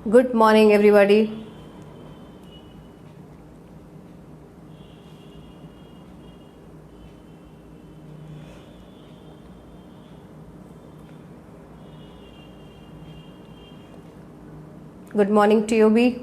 Good morning, everybody. Good morning, TOB.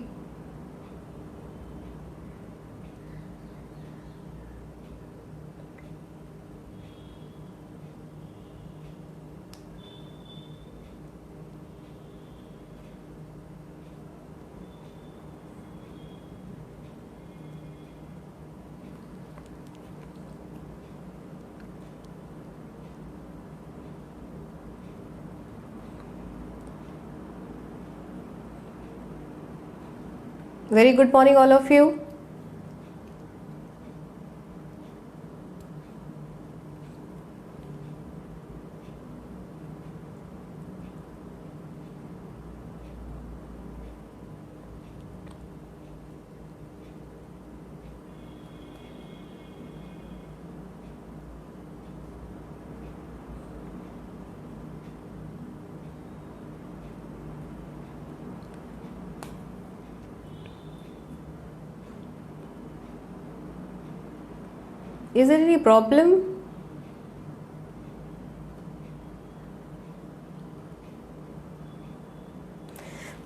Very good morning, all of you. Is there any problem?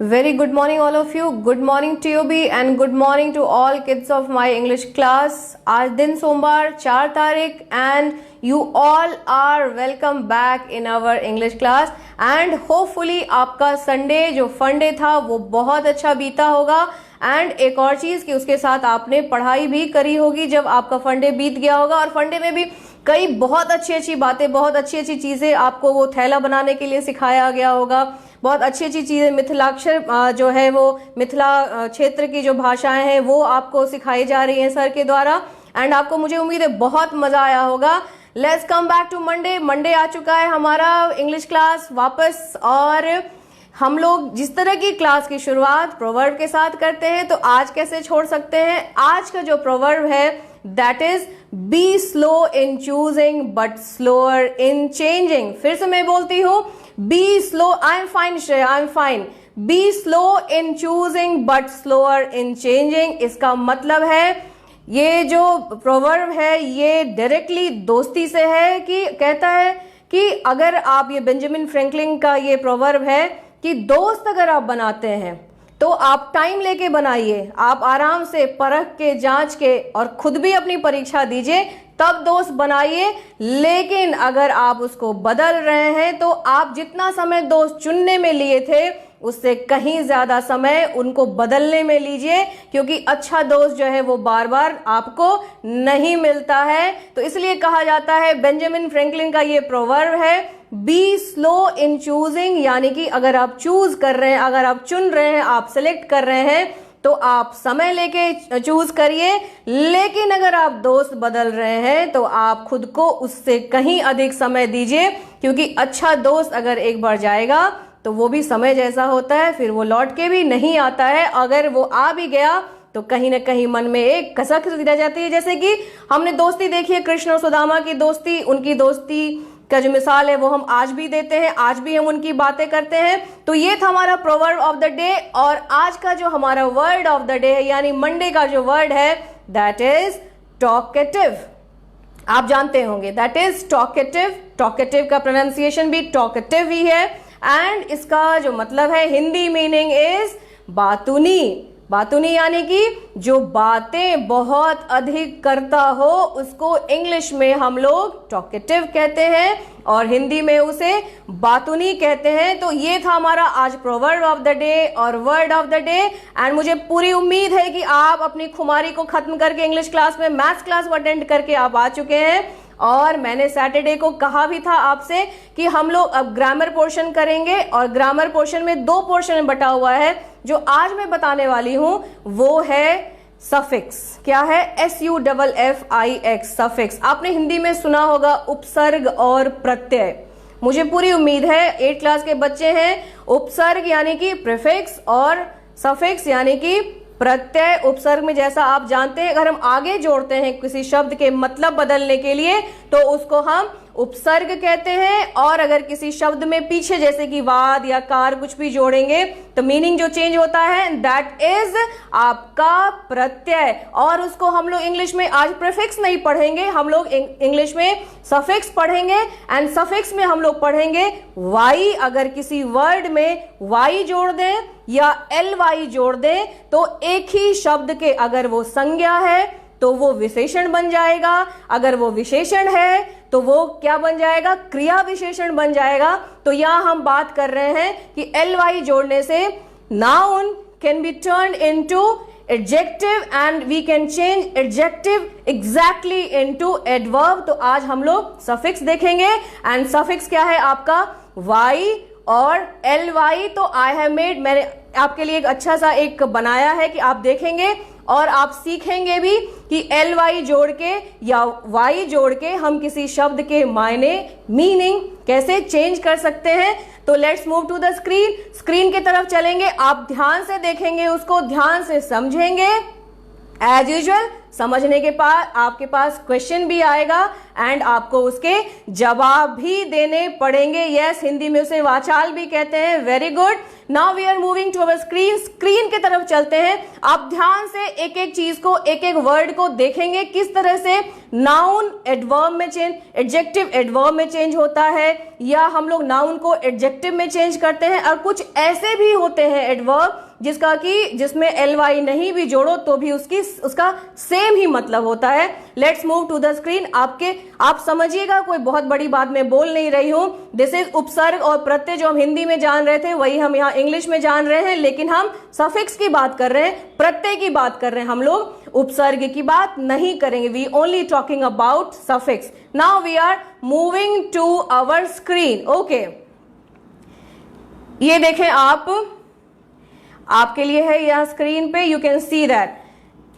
Very good morning, all of you. Good morning, TOB, and good morning to all kids of my English class. आज दिन सोमवार 4 तारीख and you all are welcome back in our English class and hopefully आपका Sunday जो फंडे था वो बहुत अच्छा बीता होगा एंड एक और चीज कि उसके साथ आपने पढ़ाई भी करी होगी जब आपका फंडे बीत गया होगा और फंडे में भी कई बहुत अच्छी बातें, बहुत अच्छी चीजें आपको वो थैला बनाने के लिए सिखाया गया होगा। बहुत अच्छी चीजें, मिथिलाक्षर जो है वो मिथिला क्षेत्र की जो भाषाएं हैं वो आपको सिखाई जा रही हैं सर के द्वारा एंड आपको मुझे उम्मीद है बहुत मजा आया होगा। Let's come back to Monday. Monday आ चुका है हमारा इंग्लिश क्लास वापस और हम लोग जिस तरह की क्लास की शुरुआत प्रोवर्ब के साथ करते हैं तो आज कैसे छोड़ सकते हैं। आज का जो प्रोवर्ब है that is be slow in choosing but slower in changing. फिर से मैं बोलती हूं, be slow, I am fine Shreya, I am fine, be slow in choosing but slower in changing. इसका मतलब है ये जो प्रोवर्ब है ये डायरेक्टली दोस्ती से है कि कहता है कि अगर आप, ये बेंजामिन फ्रैंकलिन का ये प्रोवर्ब है कि दोस्त अगर आप बनाते हैं तो आप टाइम लेके बनाइए, आप आराम से परख के, जांच के और खुद भी अपनी परीक्षा दीजिए, तब दोस्त बनाइए। लेकिन अगर आप उसको बदल रहे हैं तो आप जितना समय दोस्त चुनने में लिए थे उससे कहीं ज्यादा समय उनको बदलने में लीजिए, क्योंकि अच्छा दोस्त जो है वो बार बार आपको नहीं मिलता है। तो इसलिए कहा जाता है, बेंजामिन फ्रैंकलिन का ये प्रोवर्ब है, बी स्लो इन चूजिंग, यानी कि अगर आप चूज कर रहे हैं, अगर आप चुन रहे हैं, आप सिलेक्ट कर रहे हैं तो आप समय लेके चूज करिए। लेकिन अगर आप दोस्त बदल रहे हैं तो आप खुद को उससे कहीं अधिक समय दीजिए, क्योंकि अच्छा दोस्त अगर एक बार जाएगा तो वो भी समय जैसा होता है, फिर वो लौट के भी नहीं आता है। अगर वो आ भी गया तो कहीं ना कहीं मन में एक कसक रह जाती है। जैसे कि हमने दोस्ती देखी है, कृष्ण और सुदामा की दोस्ती, उनकी दोस्ती का जो मिसाल है वो हम आज भी देते हैं, आज भी हम उनकी बातें करते हैं। तो ये था हमारा प्रोवर्ब ऑफ द डे और आज का जो हमारा वर्ड ऑफ द डे है यानी मंडे का जो वर्ड है दैट इज टॉकेटिव। आप जानते होंगे दैट इज टॉकेटिव। टॉकेटिव का प्रोनाउंसिएशन भी टॉकेटिव ही है एंड इसका जो मतलब है हिंदी मीनिंग इज बातूनी। बातूनी यानी कि जो बातें बहुत अधिक करता हो उसको इंग्लिश में हम लोग टॉकेटिव कहते हैं और हिंदी में उसे बातूनी कहते हैं। तो ये था हमारा आज प्रोवर्ब ऑफ द डे और word of the day and मुझे पूरी उम्मीद है कि आप अपनी खुमारी को खत्म करके इंग्लिश क्लास में मैथ्स क्लास अटेंड करके आप आ चुके हैं। और मैंने सैटरडे को कहा भी था आपसे कि हम लोग अब ग्रामर पोर्शन करेंगे और ग्रामर पोर्शन में 2 पोर्शन में बटा हुआ है। जो आज मैं बताने वाली हूं वो है सफिक्स। क्या है? SUFFIX, suffix. आपने हिंदी में सुना होगा उपसर्ग और प्रत्यय। मुझे पूरी उम्मीद है 8 क्लास के बच्चे हैं। उपसर्ग यानी कि प्रीफिक्स और सफिक्स यानी कि प्रत्यय। उपसर्ग में जैसा आप जानते हैं अगर हम आगे जोड़ते हैं किसी शब्द के मतलब बदलने के लिए तो उसको हम उपसर्ग कहते हैं। और अगर किसी शब्द में पीछे जैसे कि वाद या कार कुछ भी जोड़ेंगे तो मीनिंग जो चेंज होता है दैट इज आपका प्रत्यय। और उसको हम लोग इंग्लिश में आज प्रीफिक्स नहीं पढ़ेंगे, हम लोग इंग्लिश में सफिक्स पढ़ेंगे। एंड सफिक्स में हम लोग पढ़ेंगे वाई। अगर किसी वर्ड में वाई जोड़ दें या एल वाई जोड़ दें तो एक ही शब्द के अगर वो संज्ञा है तो वो विशेषण बन जाएगा, अगर वो विशेषण है तो वो क्या बन जाएगा, क्रिया विशेषण बन जाएगा। तो यहां हम बात कर रहे हैं कि एल वाई जोड़ने से noun can be turn into adjective and we can change adjective exactly into adverb. तो आज हम लोग सफिक्स देखेंगे एंड सफिक्स क्या है आपका वाई और एल वाई। तो आई हैव मेड, मैंने आपके लिए एक अच्छा सा एक बनाया है कि आप देखेंगे और आप सीखेंगे भी कि एल वाई जोड़ के या वाई जोड़ के हम किसी शब्द के मायने मीनिंग कैसे चेंज कर सकते हैं। तो let's move to the screen. Screen की तरफ चलेंगे, आप ध्यान से देखेंगे, उसको ध्यान से समझेंगे। एज यूजुअल समझने के बाद आपके पास क्वेश्चन भी आएगा एंड आपको उसके जवाब भी देने पड़ेंगे। यस, हिंदी में उसे वाचाल भी कहते हैं। Very good. Now we are moving to our screen. Screen की तरफ चलते हैं। आप ध्यान से एक एक चीज को, एक एक वर्ड को देखेंगे किस तरह से नाउन एडवर्ब में चेंज, एडजेक्टिव एडवर्ब में चेंज होता है, या हम लोग नाउन को एडजेक्टिव में चेंज करते हैं। और कुछ ऐसे भी होते हैं एडवर्ब जिसमें एल वाई नहीं भी जोड़ो तो भी उसका सेम ही मतलब होता है। Let's move to the screen. आप समझिएगा, कोई बहुत बड़ी बात मैं बोल नहीं रही हूं। दिस इज उपसर्ग और प्रत्यय जो हम हिंदी में जान रहे थे वही हम यहाँ इंग्लिश में जान रहे हैं, लेकिन हम सफिक्स की बात कर रहे हैं, प्रत्यय की बात कर रहे हैं। हम लोग उपसर्ग की बात नहीं करेंगे। We only talking about suffix. Now we are moving to our screen. Okay, ये देखें आपके लिए है यहाँ स्क्रीन पे, यू कैन सी दैट।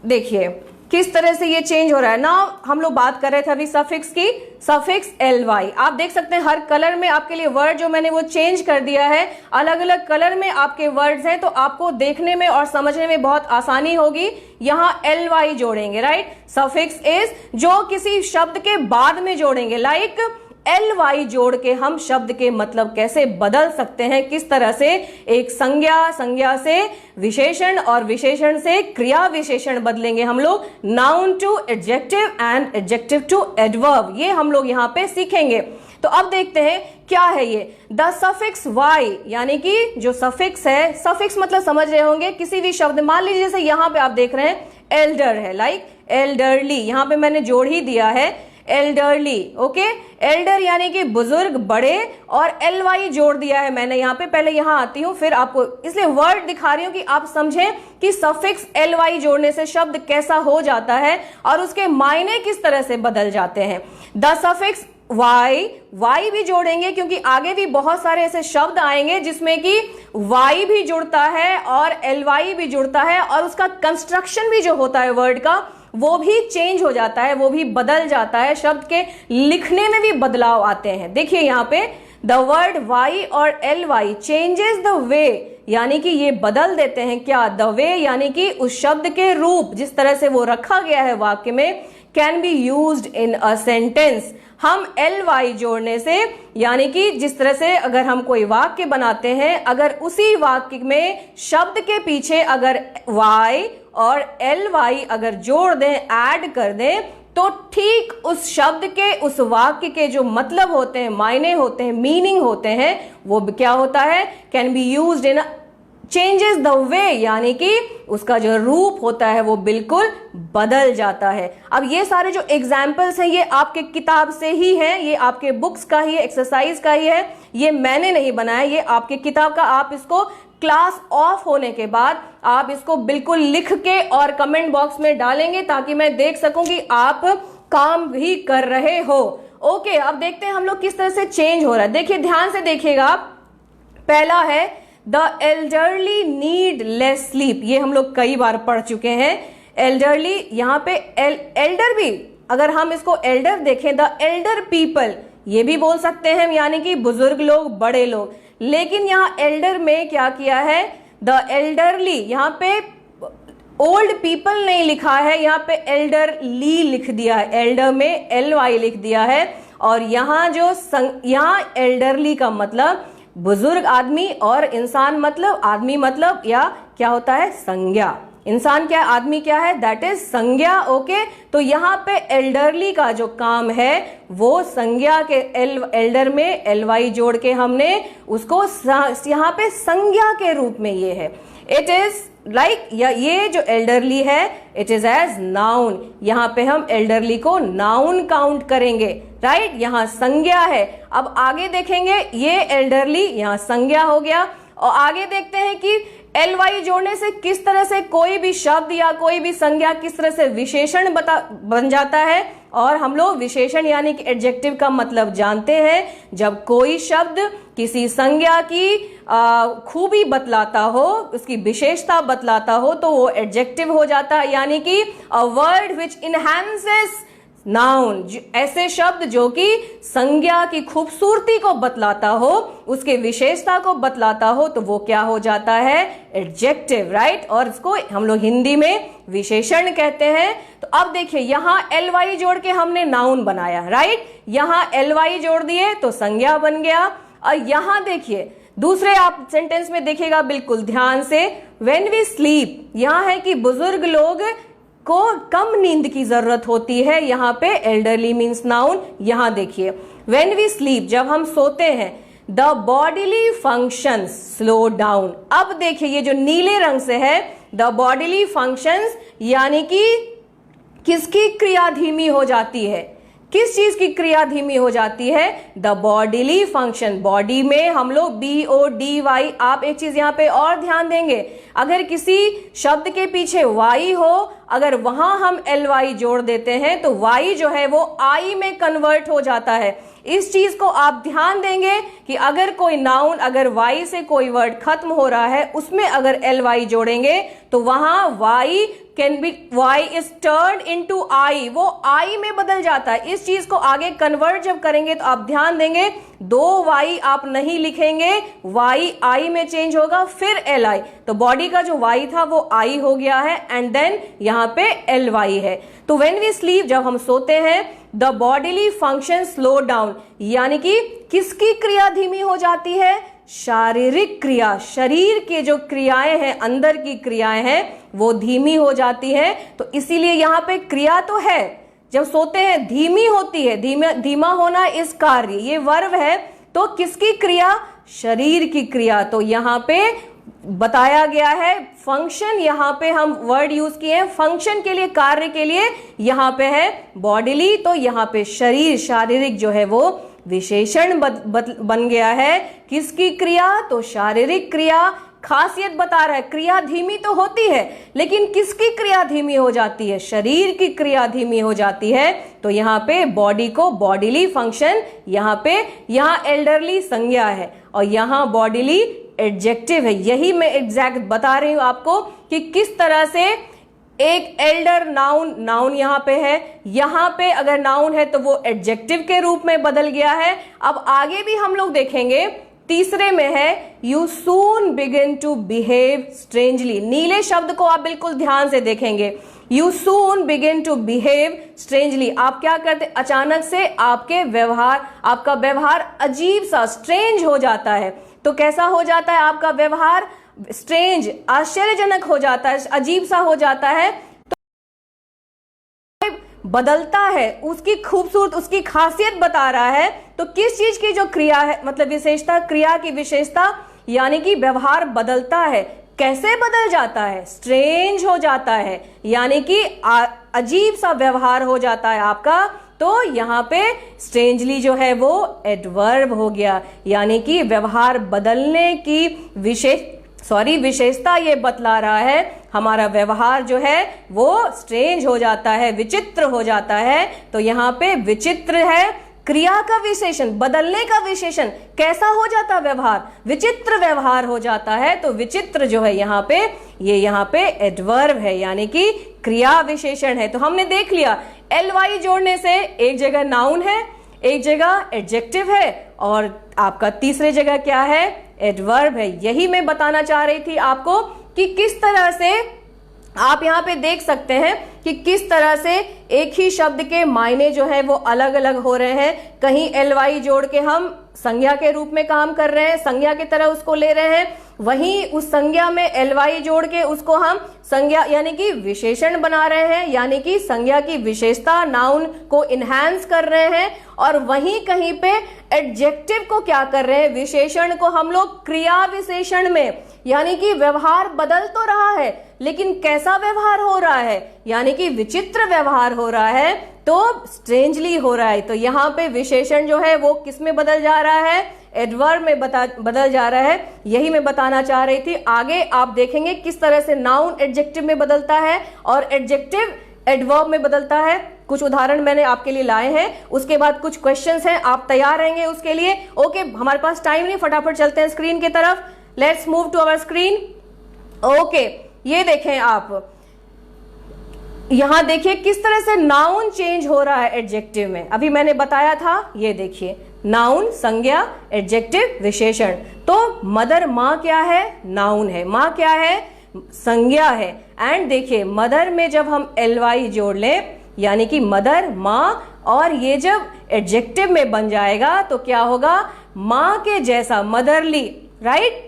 देखिए किस तरह से ये चेंज हो रहा है। नाउ हम लोग बात कर रहे थे अभी सफिक्स की, सफिक्स एल वाई। आप देख सकते हैं हर कलर में आपके लिए वर्ड जो मैंने वो चेंज कर दिया है, अलग अलग कलर में आपके वर्ड्स हैं, तो आपको देखने में और समझने में बहुत आसानी होगी। यहाँ एल वाई जोड़ेंगे, राइट। सफिक्स इज जो किसी शब्द के बाद में जोड़ेंगे, लाइक एल वाई जोड़ के हम शब्द के मतलब कैसे बदल सकते हैं, किस तरह से एक संज्ञा से विशेषण और विशेषण से क्रिया विशेषण बदलेंगे हम लोग, noun to adjective and adjective to adverb. ये हम लोग यहाँ पे सीखेंगे। तो अब देखते हैं क्या है ये द सफिक्स वाई, यानी कि जो सफिक्स है, सफिक्स मतलब समझ रहे होंगे किसी भी शब्द, मान लीजिए जैसे यहाँ पे आप देख रहे हैं एल्डर है, लाइक एल्डरली, यहाँ पे मैंने जोड़ ही दिया है एल्डरली। ओके, एल्डर यानी कि बुजुर्ग, बड़े, और एल वाई जोड़ दिया है मैंने यहाँ पे। पहले यहाँ आती हूँ फिर आपको इसलिए वर्ड दिखा रही हूँ कि आप समझें कि सफिक्स एल वाई जोड़ने से शब्द कैसा हो जाता है और उसके मायने किस तरह से बदल जाते हैं। द सफिक्स वाई भी जोड़ेंगे क्योंकि आगे भी बहुत सारे ऐसे शब्द आएंगे जिसमें कि वाई भी जुड़ता है और एल वाई भी जुड़ता है, और उसका कंस्ट्रक्शन भी जो होता है वर्ड का वो भी चेंज हो जाता है, वो भी बदल जाता है, शब्द के लिखने में भी बदलाव आते हैं। देखिए यहाँ पे द वर्ड वाई और L Y changes the way, यानी कि ये बदल देते हैं क्या, द वे यानी कि उस शब्द के रूप, जिस तरह से वो रखा गया है वाक्य में, can be used in a sentence. हम एल वाई जोड़ने से, यानी कि जिस तरह से अगर हम कोई वाक्य बनाते हैं, अगर उसी वाक्य में शब्द के पीछे अगर वाई और एल वाई अगर जोड़ दें, ऐड कर दें, तो ठीक उस शब्द के, उस वाक्य के जो मतलब होते हैं, मायने होते हैं, मीनिंग होते हैं, वो क्या होता है, can be used in changes the way, यानी कि उसका जो रूप होता है वो बिल्कुल बदल जाता है। अब ये सारे जो एग्जाम्पल्स हैं ये आपके किताब से ही हैं, ये आपके बुक्स का ही एक्सरसाइज का ही है, ये मैंने नहीं बनाया, ये आपके किताब का। आप इसको क्लास ऑफ होने के बाद आप इसको बिल्कुल लिख के और कमेंट बॉक्स में डालेंगे ताकि मैं देख सकूं कि आप काम भी कर रहे हो। ओके, अब देखते हैं हम लोग किस तरह से चेंज हो रहा है। देखिए ध्यान से देखिएगा आप, पहला है the elderly need less sleep, ये हम लोग कई बार पढ़ चुके हैं। एल्डरली, यहाँ पे एल्डर भी, अगर हम इसको एल्डर देखें, द एल्डर पीपल, ये भी बोल सकते हैं, यानी कि बुजुर्ग लोग, बड़े लोग। लेकिन यहाँ एल्डर में क्या किया है, द एल्डरली, यहाँ पे ओल्ड पीपल नहीं लिखा है, यहाँ पे एल्डरली लिख दिया है, एल्डर में एल वाई लिख दिया है, और यहाँ यहाँ एल्डरली का मतलब बुजुर्ग आदमी, और इंसान मतलब आदमी मतलब या क्या होता है, संज्ञा। इंसान क्या, आदमी क्या है, दैट इज संज्ञा। ओके, तो यहाँ पे एल्डरली का जो काम है वो संज्ञा के एल्डर में एलवाई जोड़ के हमने उसको यहाँ पे संज्ञा के रूप में ये है। इट इज लाइक ये जो एल्डरली है इट इज एज नाउन। यहाँ पे हम एल्डरली को नाउन काउंट करेंगे, राइट। यहाँ संज्ञा है। अब आगे देखेंगे, ये एल्डरली यहाँ संज्ञा हो गया, और आगे देखते हैं कि एलवाई जोड़ने से किस तरह से कोई भी शब्द या कोई भी संज्ञा किस तरह से विशेषण बन जाता है। और हम लोग विशेषण यानी कि एडजेक्टिव का मतलब जानते हैं। जब कोई शब्द किसी संज्ञा की खूबी बतलाता हो, उसकी विशेषता बतलाता हो, तो वो एडजेक्टिव हो जाता है, यानी कि अ वर्ड विच इनहैंसेस नाउन। ऐसे शब्द जो कि संज्ञा की खूबसूरती को बतलाता हो, उसके विशेषता को बतलाता हो, तो वो क्या हो जाता है, एडजेक्टिव, राइट। और इसको हम लोग हिंदी में विशेषण कहते हैं। तो अब देखिए यहाँ एलवाई जोड़ के हमने नाउन बनाया, राइट। यहाँ एलवाई जोड़ दिए तो संज्ञा बन गया। और यहाँ देखिए दूसरे आप सेंटेंस में देखिएगा बिल्कुल ध्यान से, व्हेन वी स्लीप, यहाँ है कि बुजुर्ग लोग को कम नींद की जरूरत होती है। यहाँ पे एल्डरली मीन्स नाउन। यहाँ देखिए व्हेन वी स्लीप, जब हम सोते हैं, the bodily functions slow down. अब देखिए ये जो नीले रंग से है द बॉडीली फंक्शंस, यानी कि किसकी क्रिया धीमी हो जाती है, किस चीज की क्रिया धीमी हो जाती है, द बॉडीली फंक्शन। बॉडी में हम लोग BODY। आप एक चीज यहाँ पे और ध्यान देंगे, अगर किसी शब्द के पीछे Y हो, अगर वहां हम LY जोड़ देते हैं तो Y जो है वो I में कन्वर्ट हो जाता है। इस चीज को आप ध्यान देंगे कि अगर कोई नाउन, अगर Y से कोई वर्ड खत्म हो रहा है, उसमें अगर LY जोड़ेंगे तो वहां Y is turn into I, वो I में बदल जाता है। इस चीज को आगे कन्वर्ट जब करेंगे तो आप ध्यान देंगे 2 Y आप नहीं लिखेंगे, Y I में चेंज होगा, फिर LI। तो बॉडी का जो Y था वो I हो गया है, एंड देन यहाँ पे LY है। तो व्हेन वी स्लीप, जब हम सोते हैं, the bodily function slow down, यानी कि किसकी क्रिया धीमी हो जाती है, शारीरिक क्रिया। शरीर के जो क्रियाएं हैं, अंदर की क्रियाएं हैं, वो धीमी हो जाती है। तो इसीलिए यहाँ पे क्रिया तो है, जब सोते हैं धीमी होती है, धीमा होना इस कार्य, ये वर्ब है। तो किसकी क्रिया, शरीर की क्रिया। तो यहाँ पे बताया गया है फंक्शन, यहाँ पे हम वर्ड यूज किए हैं फंक्शन के लिए, कार्य के लिए, यहाँ पे है बॉडीली। तो यहाँ पे शरीर, शारीरिक जो है वो विशेषण बन गया है। किसकी क्रिया, तो शारीरिक क्रिया। खासियत बता रहा है, क्रिया धीमी तो होती है, लेकिन किसकी क्रिया धीमी हो जाती है, शरीर की क्रिया धीमी हो जाती है। तो यहाँ पे बॉडी को बॉडीली फंक्शन, यहाँ एल्डरली संज्ञा है, और यहाँ बॉडीली एडजेक्टिव है। यही मैं एग्जैक्ट बता रही हूं आपको कि किस तरह से एक एल्डर नाउन यहाँ पे है, यहाँ पे अगर नाउन है तो वो एडजेक्टिव के रूप में बदल गया है। अब आगे भी हम लोग देखेंगे, तीसरे में है you soon begin to behave strangely. नीले शब्द को आप बिल्कुल ध्यान से देखेंगे, you soon begin to behave strangely. आप क्या करते, अचानक से आपका व्यवहार अजीब सा, स्ट्रेंज हो जाता है। तो कैसा हो जाता है आपका व्यवहार, स्ट्रेंज, आश्चर्यजनक हो जाता है, अजीब सा हो जाता है। तो बदलता है, उसकी खूबसूरत, उसकी खासियत बता रहा है। तो किस चीज की जो क्रिया है, मतलब विशेषता, क्रिया की विशेषता, यानी कि व्यवहार बदलता है। कैसे बदल जाता है, स्ट्रेंज हो जाता है, यानी कि अजीब सा व्यवहार हो जाता है आपका। तो यहाँ पे स्ट्रेंजली जो है वो एडवर्ब हो गया, यानी कि व्यवहार बदलने की विशेषता ये बतला रहा है। हमारा व्यवहार जो है वो स्ट्रेंज हो जाता है, विचित्र हो जाता है। तो यहाँ पे विचित्र है, क्रिया का विशेषण, बदलने का विशेषण। कैसा हो जाता व्यवहार, विचित्र व्यवहार हो जाता है। तो विचित्र जो है यहाँ पे एडवर्ब है, यानी कि क्रिया विशेषण है। तो हमने देख लिया LY जोड़ने से एक जगह नाउन है, एक जगह एडजेक्टिव है, और आपका तीसरे जगह क्या है, एडवर्ब है। यही मैं बताना चाह रही थी आपको कि किस तरह से आप यहाँ पे देख सकते हैं कि किस तरह से एक ही शब्द के मायने जो है वो अलग अलग हो रहे हैं। कहीं ly जोड़ के हम संज्ञा के रूप में काम कर रहे हैं, संज्ञा की तरह उसको ले रहे हैं, वहीं उस संज्ञा में ly जोड़ के उसको हम संज्ञा यानी कि विशेषण बना रहे हैं, यानी कि संज्ञा की विशेषता नाउन को इनहैंस कर रहे हैं। और वहीं कहीं पे एडजेक्टिव को क्या कर रहे हैं, विशेषण को हम लोग क्रिया विशेषण में, यानी कि व्यवहार बदल तो रहा है लेकिन कैसा व्यवहार हो रहा है, यानी कि विचित्र व्यवहार हो रहा है, तो स्ट्रेंजली हो रहा है। तो यहाँ पे विशेषण जो है वो किस में बदल जा रहा है, एडवर्ब में बदल जा रहा है। यही मैं बताना चाह रही थी। आगे आप देखेंगे किस तरह से नाउन एडजेक्टिव में बदलता है और एडजेक्टिव एडवर्ब में बदलता है। कुछ उदाहरण मैंने आपके लिए लाए हैं, उसके बाद कुछ क्वेश्चंस हैं, आप तैयार रहेंगे उसके लिए। ओके, हमारे पास टाइम नहीं, फटाफट चलते हैं स्क्रीन की तरफ। Let's move to our screen. Okay, ये देखें आप, यहां देखिए किस तरह से नाउन चेंज हो रहा है एडजेक्टिव में। अभी मैंने बताया था, ये देखिए, नाउन संज्ञा, एडजेक्टिव विशेषण। तो मदर माँ क्या है, नाउन है, माँ क्या है, संज्ञा है। एंड देखिए मदर में जब हम ly जोड़ लें यानी कि मदर माँ, और ये जब एडजेक्टिव में बन जाएगा तो क्या होगा, माँ के जैसा, मदरली, राइट।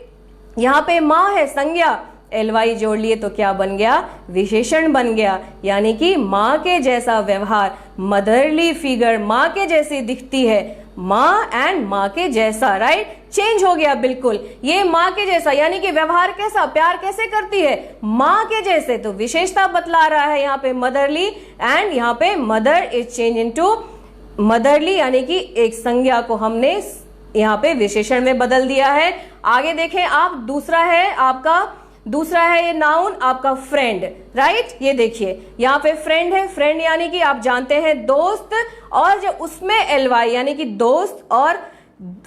यहाँ पे माँ है संज्ञा, ly जोड़ लिए तो क्या बन गया, विशेषण बन गया, यानी कि माँ के जैसा व्यवहार, मदरली फिगर, माँ के जैसी दिखती है, माँ एंड माँ के जैसा, राइट। चेंज हो गया बिल्कुल, ये माँ के जैसा यानी कि व्यवहार कैसा, प्यार कैसे करती है, माँ के जैसे, तो विशेषता बतला रहा है यहाँ पे मदरली। एंड यहाँ पे mother is change into motherly, यानी कि एक संज्ञा को हमने यहाँ पे विशेषण में बदल दिया है। आगे देखें आप, दूसरा है ये नाउन आपका फ्रेंड, राइट। ये देखिए यहाँ पे फ्रेंड है, फ्रेंड यानी कि आप जानते हैं दोस्त, और जो उसमें ly यानी कि दोस्त, और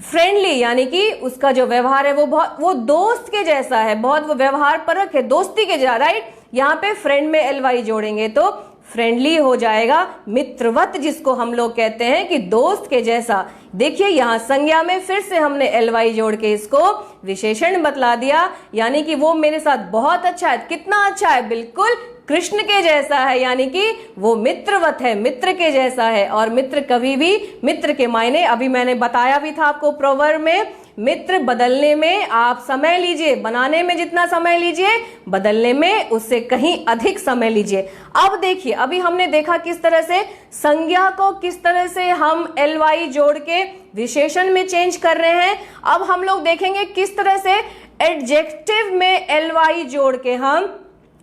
फ्रेंडली यानी कि उसका जो व्यवहार है वो दोस्त के जैसा है, बहुत वो व्यवहार परक है, दोस्ती के जैसा, राइट। यहाँ पे फ्रेंड में ly जोड़ेंगे तो फ्रेंडली हो जाएगा, मित्रवत जिसको हम लोग कहते हैं कि दोस्त के जैसा। देखिए यहाँ संज्ञा में फिर से हमने ly जोड़ के इसको विशेषण बतला दिया, यानी कि वो मेरे साथ बहुत अच्छा है। कितना अच्छा है, बिल्कुल कृष्ण के जैसा है, यानी कि वो मित्रवत है, मित्र के जैसा है। और मित्र कभी भी, मित्र के मायने अभी मैंने बताया भी था आपको प्रोवर्ब में, मित्र बदलने में आप समय लीजिए, बनाने में जितना समय लीजिए, बदलने में उससे कहीं अधिक समय लीजिए। अब देखिए, अभी हमने देखा किस तरह से संज्ञा को किस तरह से हम ly जोड़ के विशेषण में चेंज कर रहे हैं। अब हम लोग देखेंगे किस तरह से एडजेक्टिव में ly जोड़ के हम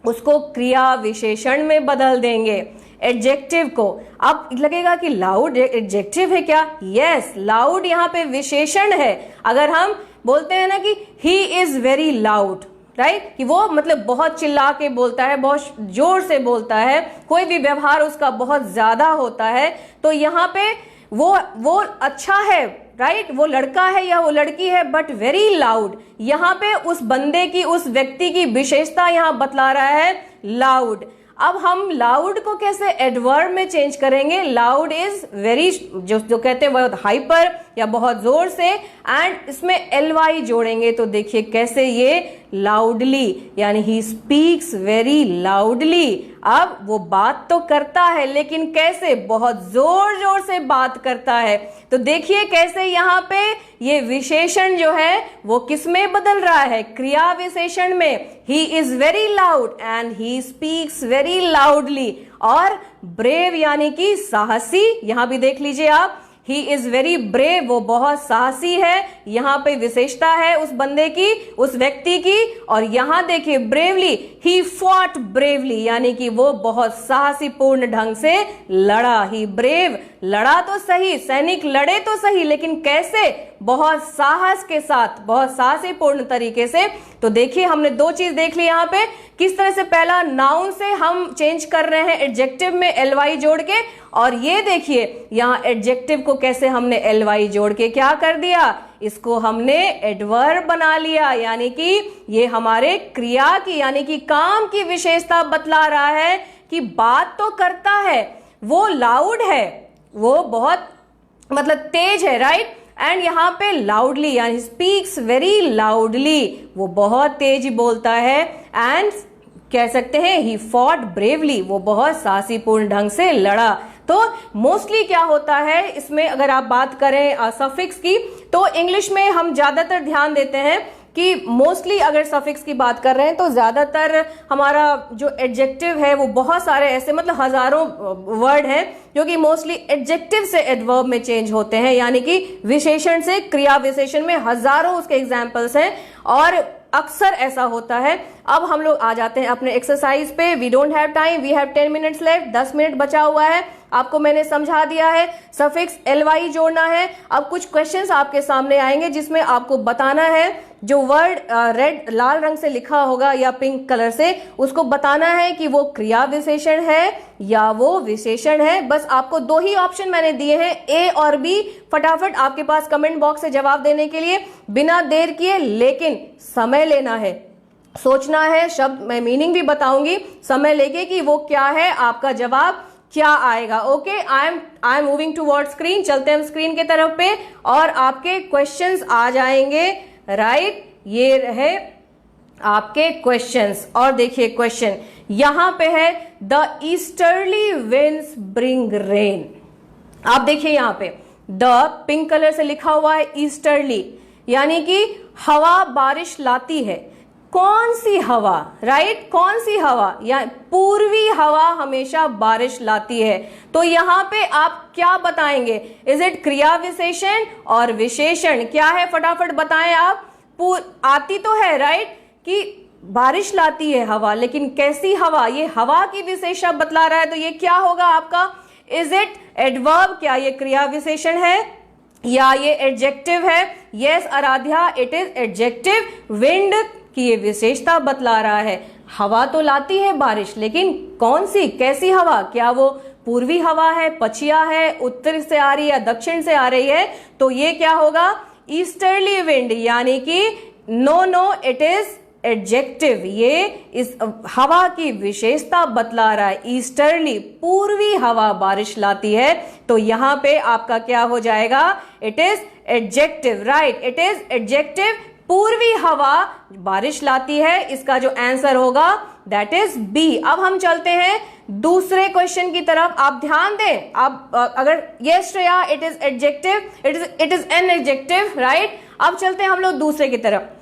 उसको क्रिया विशेषण में बदल देंगे एडजेक्टिव को। अब लगेगा कि लाउड एडजेक्टिव है क्या, यस, लाउड यहाँ पे विशेषण है। अगर हम बोलते हैं ना कि he is very loud, right, कि वो मतलब बहुत चिल्ला के बोलता है, बहुत जोर से बोलता है, कोई भी व्यवहार उसका बहुत ज्यादा होता है, तो यहाँ पे वो अच्छा है, राइट, वो लड़का है या वो लड़की है बट वेरी लाउड। यहाँ पे उस बंदे की, उस व्यक्ति की विशेषता यहाँ बतला रहा है लाउड। अब हम लाउड को कैसे एडवर्ब में चेंज करेंगे, लाउड इज वेरी, जो कहते हैं बहुत हाइपर या बहुत जोर से, एंड इसमें ly जोड़ेंगे तो देखिए कैसे ये लाउडली, यानी ही स्पीक्स वेरी लाउडली। अब वो बात तो करता है लेकिन कैसे, बहुत जोर जोर से बात करता है। तो देखिए कैसे यहाँ पे ये विशेषण जो है वो किस में बदल रहा है, क्रिया विशेषण में। He is very loud and he speaks very loudly. और ब्रेव यानी कि साहसी, यहां भी देख लीजिए आप, ही इज वेरी ब्रेव, वो बहुत साहसी है, यहाँ पे विशेषता है उस बंदे की, उस व्यक्ति की। और यहाँ देखिए ब्रेवली, ही फॉट ब्रेवली, यानी कि वो बहुत साहसी पूर्ण ढंग से लड़ा। ही ब्रेव, लड़ा तो सही, सैनिक लड़े तो सही, लेकिन कैसे, बहुत साहस के साथ, बहुत साहसी पूर्ण तरीके से। तो देखिए हमने दो चीज देख ली यहाँ पे, किस तरह से पहला नाउन से हम चेंज कर रहे हैं एडजेक्टिव में ly जोड़ के, और ये देखिए यहाँ एडजेक्टिव को कैसे हमने ly जोड़ के क्या कर दिया, इसको हमने एडवर्ब बना लिया, यानी कि ये हमारे क्रिया की, यानी कि काम की विशेषता बतला रहा है कि बात तो करता है, वो लाउड है, वो बहुत मतलब तेज है, राइट। एंड यहाँ पे लाउडली यानी स्पीक्स वेरी लाउडली, वो बहुत तेज बोलता है। एंड कह सकते हैं ही फॉट ब्रेवली, वो बहुत साहसीपूर्ण ढंग से लड़ा। तो मोस्टली क्या होता है इसमें, अगर आप बात करें सफिक्स की, तो इंग्लिश में हम ज्यादातर ध्यान देते हैं कि मोस्टली अगर सफिक्स की बात कर रहे हैं तो ज्यादातर हमारा जो एडजेक्टिव है वो बहुत सारे ऐसे, मतलब हजारों वर्ड हैं जो कि मोस्टली एडजेक्टिव से एडवर्ब में चेंज होते हैं, यानी कि विशेषण से क्रिया विशेषण में हजारों उसके एग्जाम्पल्स हैं और अक्सर ऐसा होता है। अब हम लोग आ जाते हैं अपने एक्सरसाइज पे। We don't have time, we have 10 minutes left, 10 minute बचा हुआ है। आपको मैंने समझा दिया है सफिक्स ly जोड़ना है। अब कुछ क्वेश्चंस आपके सामने आएंगे जिसमें आपको बताना है, जो वर्ड रेड लाल रंग से लिखा होगा या पिंक कलर से, उसको बताना है कि वो क्रिया विशेषण है या वो विशेषण है। बस आपको दो ही ऑप्शन मैंने दिए हैं, ए और बी। फटाफट आपके पास कमेंट बॉक्स से जवाब देने के लिए, बिना देर किए, लेकिन समय लेना है, सोचना है, शब्द मैं मीनिंग भी बताऊंगी समय लेके कि वो क्या है, आपका जवाब क्या आएगा। Okay, I am moving toward screen. चलते हैं हम स्क्रीन के तरफ पे और आपके क्वेश्चंस आ जाएंगे। राइट, ये रहे आपके क्वेश्चंस। और देखिए क्वेश्चन यहां पे है, the easterly winds bring rain. आप देखिए यहां पे द पिंक कलर से लिखा हुआ है ईस्टर्ली, यानी कि हवा बारिश लाती है। कौन सी हवा? राइट, कौन सी हवा? या पूर्वी हवा हमेशा बारिश लाती है। तो यहां पे आप क्या बताएंगे? इज इट क्रिया विशेषण और विशेषण क्या है? फटाफट बताएं आप। आती तो है, राइट, कि बारिश लाती है हवा, लेकिन कैसी हवा? ये हवा की विशेषण बतला रहा है, तो ये क्या होगा आपका? Is it adverb? क्या ये क्रिया विशेषण है या ये एडजेक्टिव है? Yes Aaradhya, it is adjective. Wind की ये विशेषता बतला रहा है, हवा तो लाती है बारिश, लेकिन कौन सी, कैसी हवा? क्या वो पूर्वी हवा है, पछिया है, उत्तर से आ रही है या दक्षिण से आ रही है? तो ये क्या होगा? ईस्टर्ली विंड, यानी कि नो, इट इज एडजेक्टिव। ये इस हवा की विशेषता बतला रहा है, ईस्टर्ली, पूर्वी हवा बारिश लाती है। तो यहां पे आपका क्या हो जाएगा? It is adjective. Right, it is adjective, पूर्वी हवा बारिश लाती है। इसका जो आंसर होगा दैट इज बी। अब हम चलते हैं दूसरे क्वेश्चन की तरफ। आप ध्यान दें, आप अगर yes Shreya, it is adjective, it is an adjective. Right, अब चलते हैं हम लोग दूसरे की तरफ।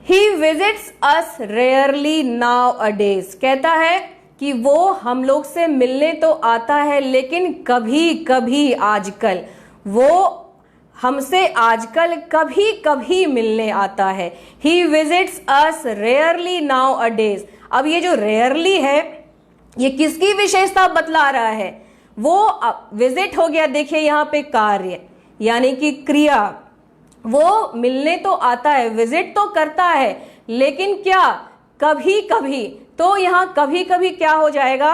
He visits us rarely nowadays, कहता है कि वो हम लोग से मिलने तो आता है लेकिन कभी कभी आजकल, वो हमसे आजकल कभी कभी मिलने आता है। He visits us rarely nowadays। अब ये जो rarely है, ये किसकी विशेषता बतला रहा है? वो विजिट हो गया, देखिए यहां पे कार्य यानी कि क्रिया, वो मिलने तो आता है, विजिट तो करता है, लेकिन क्या? कभी कभी। तो यहां कभी कभी क्या हो जाएगा?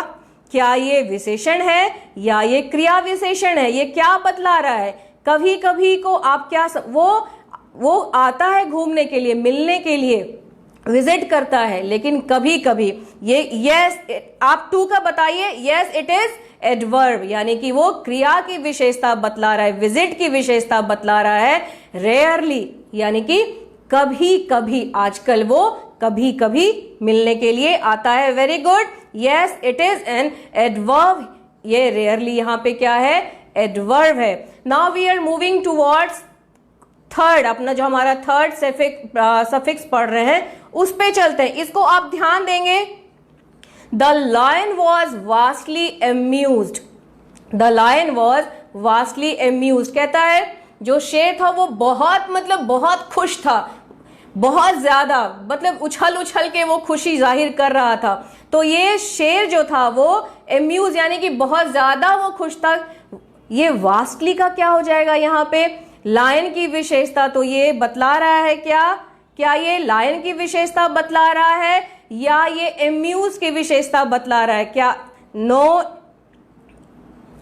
क्या ये विशेषण है या ये क्रिया विशेषण है? ये क्या बतला रहा है? कभी कभी को आप क्या वो आता है घूमने के लिए, मिलने के लिए, विजिट करता है, लेकिन कभी कभी। ये यस, आप टू का बताइए। यस, इट इज एडवर्ब, यानी कि वो क्रिया की विशेषता बतला रहा है, विजिट की विशेषता बतला रहा है। रेयरली यानी कि कभी कभी, आजकल वो कभी कभी मिलने के लिए आता है। Very good, yes, it is an adverb. ये रेयरली यहां पे क्या है? एडवर्ब है। Now we are moving towards third, अपना जो हमारा थर्ड सफिक्स पढ़ रहे हैं उस पे चलते हैं। इसको आप ध्यान देंगे। The lion was vastly amused. The lion was vastly amused, कहता है जो शेर था वो बहुत खुश था, बहुत ज्यादा, मतलब उछल उछल के वो खुशी जाहिर कर रहा था। तो ये शेर जो था वो एम्यूज यानी कि बहुत ज्यादा वो खुश था। ये वास्टली का क्या हो जाएगा? यहाँ पे लायन की विशेषता, तो ये बतला रहा है क्या ये लायन की विशेषता बतला रहा है या ये एम्यूज की विशेषता बतला रहा है? क्या? नो,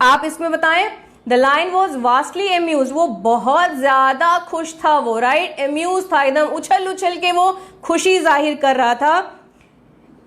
आप इसमें बताएं। The lion was vastly amuse, वो बहुत ज्यादा खुश था वो, राइट, एम्यूज था, एकदम उछल उछल के वो खुशी जाहिर कर रहा था।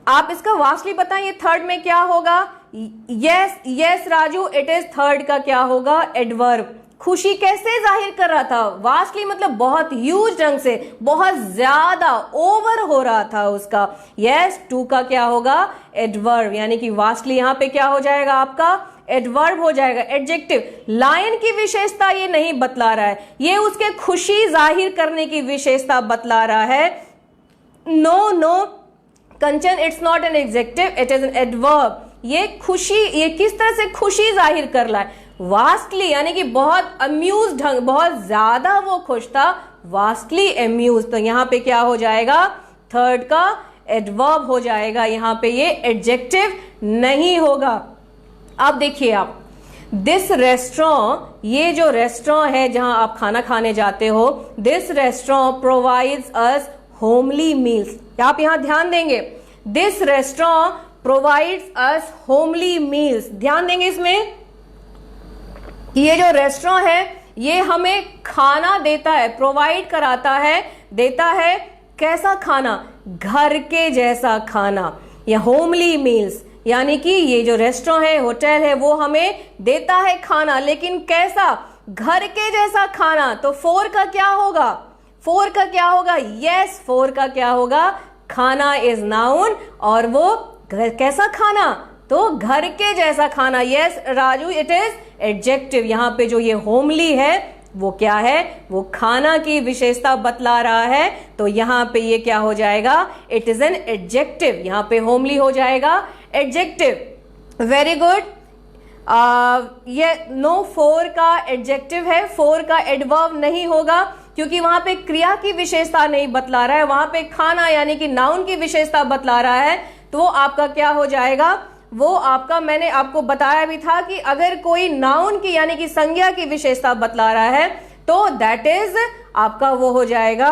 आप इसका वास्टली बताएं, ये थर्ड में क्या होगा? Yes Raju, it is third का क्या होगा? एडवर्ब। खुशी कैसे जाहिर कर रहा था? वास्टली मतलब बहुत ह्यूज ढंग से, बहुत ज्यादा, ओवर हो रहा था उसका। यस, टू का क्या होगा? एडवर्ब, यानी कि वास्टली यहां पे क्या हो जाएगा आपका? एडवर्ब हो जाएगा, एडजेक्टिव। लायन की विशेषता ये नहीं बतला रहा है, ये उसके खुशी जाहिर करने की विशेषता बतला रहा है। No no Kanchan, it's not an adjective, it is an adverb. ये खुशी, ये किस तरह से खुशी जाहिर कर रहा है? वास्टली, यानी कि बहुत अम्यूज ढंग, बहुत ज्यादा वो खुश था, वास्टली अम्यूज। तो यहां पे क्या हो जाएगा? थर्ड का एडवर्ब हो जाएगा, यहां पे ये एडजेक्टिव नहीं होगा। अब देखिए आप, दिस रेस्टोरेंट, ये जो रेस्टोरेंट है जहां आप खाना खाने जाते हो, this restaurant provides us homely meals. आप यहां ध्यान देंगे, this restaurant provides us homely meals. ध्यान देंगे इसमें, ये जो रेस्टोरेंट है ये हमें खाना देता है, प्रोवाइड कराता है, देता है कैसा खाना? घर के जैसा खाना, या होमली मील्स, यानी कि ये जो रेस्टोरेंट है, होटल है, वो हमें देता है खाना, लेकिन कैसा? घर के जैसा खाना। तो फोर का क्या होगा? फोर का क्या होगा? यस, फोर का क्या होगा? खाना इज नाउन, और वो कैसा खाना? तो घर के जैसा खाना। Yes Raju, it is adjective. यहां पे जो ये होमली है वो क्या है? वो खाना की विशेषता बतला रहा है, तो यहां पे ये क्या हो जाएगा? It is an adjective. यहां पे होमली हो जाएगा एडजेक्टिव। Very good. ये नो, फोर का एडजेक्टिव है, फोर का एडवर्ब नहीं होगा, क्योंकि वहां पे क्रिया की विशेषता नहीं बतला रहा है, वहां पे खाना यानी कि नाउन की विशेषता बतला रहा है। तो वो आपका क्या हो जाएगा? वो आपका, मैंने आपको बताया भी था कि अगर कोई नाउन की यानी कि संज्ञा की विशेषता बतला रहा है तो दैट इज आपका वो हो जाएगा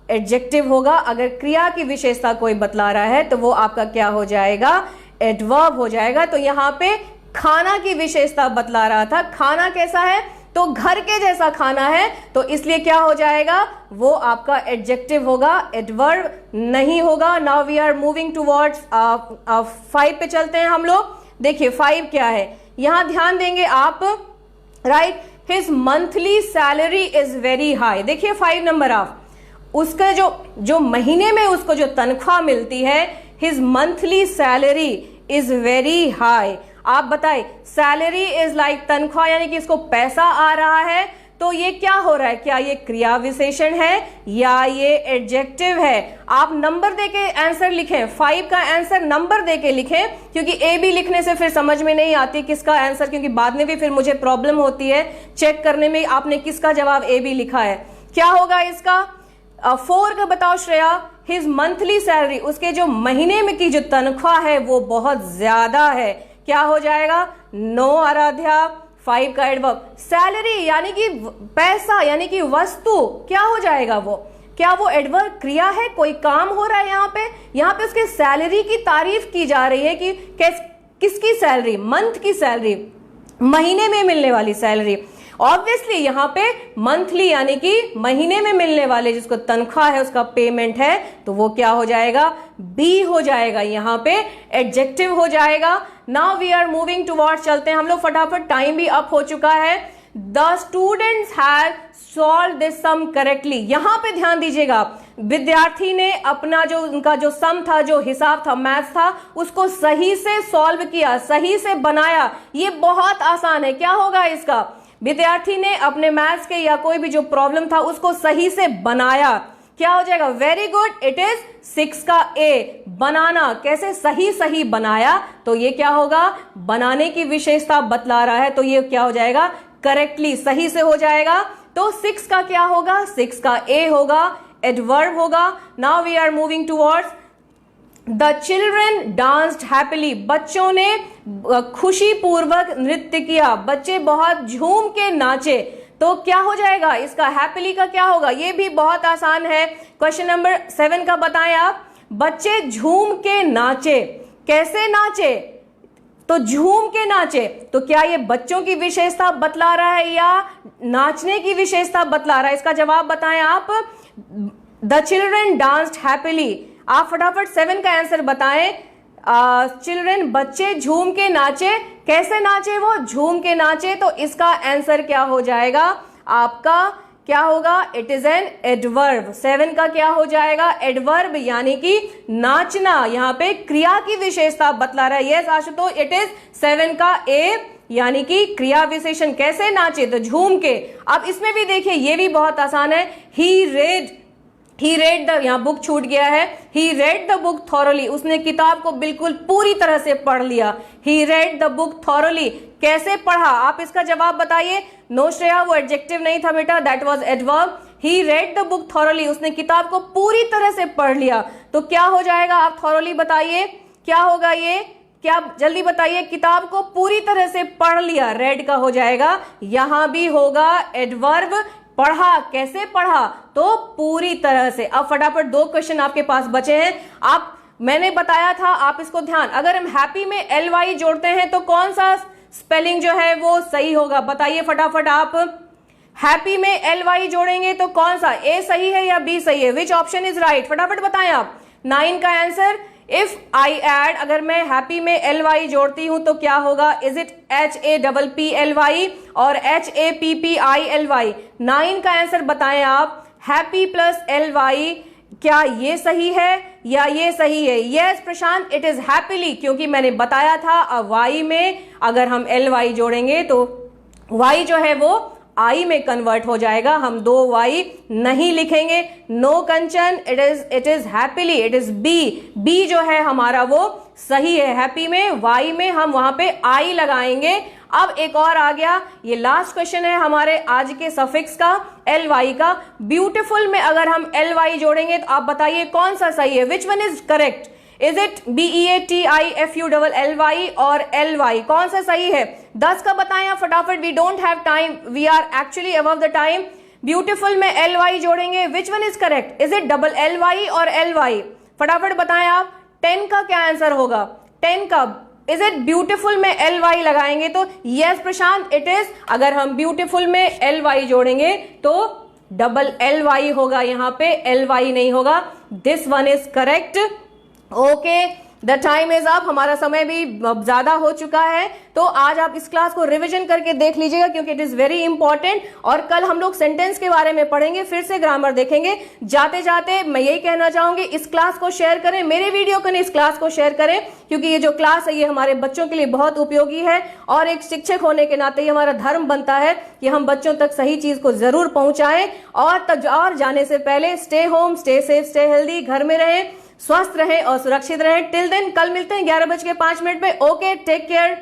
एडजेक्टिव होगा। अगर क्रिया की विशेषता कोई बतला रहा है तो वो आपका क्या हो जाएगा? एडवर्ब हो जाएगा। तो यहाँ पे खाना की विशेषता बतला रहा था, खाना कैसा है? तो घर के जैसा खाना है, तो इसलिए क्या हो जाएगा? वो आपका एडजेक्टिव होगा, एडवर्ब नहीं होगा। Now we are moving towards 5 पे चलते हैं हम लोग। देखिए 5 क्या है, यहां ध्यान देंगे आप। Right, his monthly salary is very high. देखिए 5 नंबर ऑफ, उसका जो महीने में उसको जो तनख्वाह मिलती है, his monthly salary is very high. आप बताइए, सैलरी इज लाइक तनख्वाह, यानी कि इसको पैसा आ रहा है, तो ये क्या हो रहा है? क्या ये क्रिया विशेषण है या ये एडजेक्टिव है? आप नंबर देके आंसर लिखें, 5 का आंसर नंबर देके लिखें, क्योंकि ए बी लिखने से फिर समझ में नहीं आती किसका आंसर, क्योंकि बाद में भी फिर मुझे प्रॉब्लम होती है चेक करने में आपने किसका जवाब ए बी लिखा है। क्या होगा इसका? 4 का बताओ श्रेया। हिज मंथली सैलरी, उसके जो महीने में की जो तनख्वाह है वो बहुत ज्यादा है। क्या हो जाएगा? नो आराध्या। 5 का एडवर्ब, सैलरी यानी कि पैसा यानी कि वस्तु, क्या हो जाएगा वो? क्या वो एडवर्ब क्रिया है? कोई काम हो रहा है यहाँ पे उसके सैलरी की तारीफ की जा रही है कि किसकी सैलरी? मंथ की सैलरी, महीने में मिलने वाली सैलरी। ऑब्वियसली यहाँ पे मंथली यानी कि महीने में मिलने वाले जिसको तनख्वाह है उसका पेमेंट है, तो वो क्या हो जाएगा? बी हो जाएगा, यहाँ पे एडजेक्टिव हो जाएगा। Now we are moving towards, चलते हैं हम लोग फटाफट, टाइम भी अप हो चुका है। The students have solve this sum correctly. यहां पे ध्यान दीजिएगा, विद्यार्थी ने अपना जो उनका जो सम था, जो हिसाब था, मैथ्स था, उसको सही से सॉल्व किया, सही से बनाया। ये बहुत आसान है। क्या होगा इसका? विद्यार्थी ने अपने मैथ्स के या कोई भी जो प्रॉब्लम था उसको सही से बनाया। क्या हो जाएगा? वेरी गुड, इट इज 6 का ए, बनाना। कैसे? सही बनाया, तो ये क्या होगा? बनाने की विशेषता बतला रहा है, तो ये क्या हो जाएगा? करेक्टली, सही से हो जाएगा। तो 6 का क्या होगा? 6 का ए होगा, एडवर्ब होगा। Now we are moving towards the children danced happily. बच्चों ने खुशी पूर्वक नृत्य किया, बच्चे बहुत झूम के नाचे। तो क्या हो जाएगा इसका? हैप्पीली का क्या होगा? ये भी बहुत आसान है। क्वेश्चन नंबर 7 का बताएं आप। बच्चे झूम के नाचे, कैसे नाचे? तो झूम के नाचे। तो क्या ये बच्चों की विशेषता बतला रहा है या नाचने की विशेषता बतला रहा है? इसका जवाब बताएं आप। The children danced happily. आप फटाफट 7 का आंसर बताएं। चिल्ड्रन, बच्चे झूम के नाचे। कैसे नाचे? वो झूम के नाचे। तो इसका आंसर क्या हो जाएगा आपका? क्या होगा? It is an adverb. 7 का क्या हो जाएगा? एडवर्ब, यानी कि नाचना। यहाँ पे क्रिया की विशेषता बतला रहा है। यस आशुतोष, इट इज 7 का ए, यानी कि क्रिया विशेषण। कैसे नाचे? तो झूम के। अब इसमें भी देखिए, ये भी बहुत आसान है। ही रेड द, यहाँ बुक छूट गया है। ही रेड द बुक थॉरली, उसने किताब को बिल्कुल पूरी तरह से पढ़ लिया। ही रेड द बुक थॉरली, कैसे पढ़ा? आप इसका जवाब बताइए। नो श्रेया, वो एडजेक्टिव नहीं था बेटा, that was adverb. He read the book thoroughly, उसने किताब को पूरी तरह से पढ़ लिया। तो क्या हो जाएगा? आप थॉरली बताइए, क्या होगा ये? क्या जल्दी बताइए। किताब को पूरी तरह से पढ़ लिया, रेड का हो जाएगा। यहां भी होगा एडवर्ब। पढ़ा, कैसे पढ़ा? तो पूरी तरह से। अब फटाफट 2 क्वेश्चन आपके पास बचे हैं। मैंने बताया था, आप इसको ध्यान, अगर हम हैप्पी में ly जोड़ते हैं तो कौन सा स्पेलिंग जो है वो सही होगा? बताइए फटाफट आप। हैप्पी में ly जोड़ेंगे तो कौन सा? ए सही है या बी सही है? Which option is right? फटाफट बताएं आप। 9 का आंसर, इफ आई एड, अगर मैं हैप्पी में ly जोड़ती हूं तो क्या होगा? इज इट HAPPLY और HAPPILY? 9 का आंसर बताएं आप। हैप्पी प्लस ly, क्या ये सही है या ये सही है? Yes Prashant, it is happily, क्योंकि मैंने बताया था y में अगर हम ly जोड़ेंगे तो y जो है वो आई में कन्वर्ट हो जाएगा। हम 2 y नहीं लिखेंगे। No Kanchan, it is happily, it is B जो है हमारा वो सही है। हैप्पी में y में हम वहां पे आई लगाएंगे। अब एक और आ गया, ये लास्ट क्वेश्चन है हमारे आज के सफिक्स का, ly का। ब्यूटीफुल में अगर हम ly जोड़ेंगे तो आप बताइए कौन सा सही है? विच one is correct? Is it BEATIFULLY और ly? कौन सा सही है? 10 का बताएं आप फटाफट। We don't have time, we are actually above the time. Beautiful में ly जोड़ेंगे, which one is correct? Is it LLY और ly? फटाफट बताएं आप। 10 का क्या आंसर होगा? 10 का इज इट ब्यूटीफुल में ly लगाएंगे तो यस प्रशांत, इट इज। अगर हम ब्यूटीफुल में ly जोड़ेंगे तो LLY होगा, यहाँ पे ly नहीं होगा। This one is correct. Okay, the time is up, हमारा समय भी ज्यादा हो चुका है। तो आज आप इस क्लास को रिवीजन करके देख लीजिएगा, क्योंकि इट इज वेरी इंपॉर्टेंट। और कल हम लोग सेंटेंस के बारे में पढ़ेंगे, फिर से ग्रामर देखेंगे। जाते जाते मैं यही कहना चाहूंगी, इस क्लास को शेयर करें, मेरे वीडियो को नहीं, इस क्लास को शेयर करें, क्योंकि ये जो क्लास है ये हमारे बच्चों के लिए बहुत उपयोगी है। और एक शिक्षक होने के नाते ये हमारा धर्म बनता है कि हम बच्चों तक सही चीज को जरूर पहुंचाएं। और जाने से पहले stay home, stay safe, stay healthy, घर में रहें, स्वस्थ रहें और सुरक्षित रहें। टिल देन, कल मिलते हैं 11:05 पे। Okay, take care.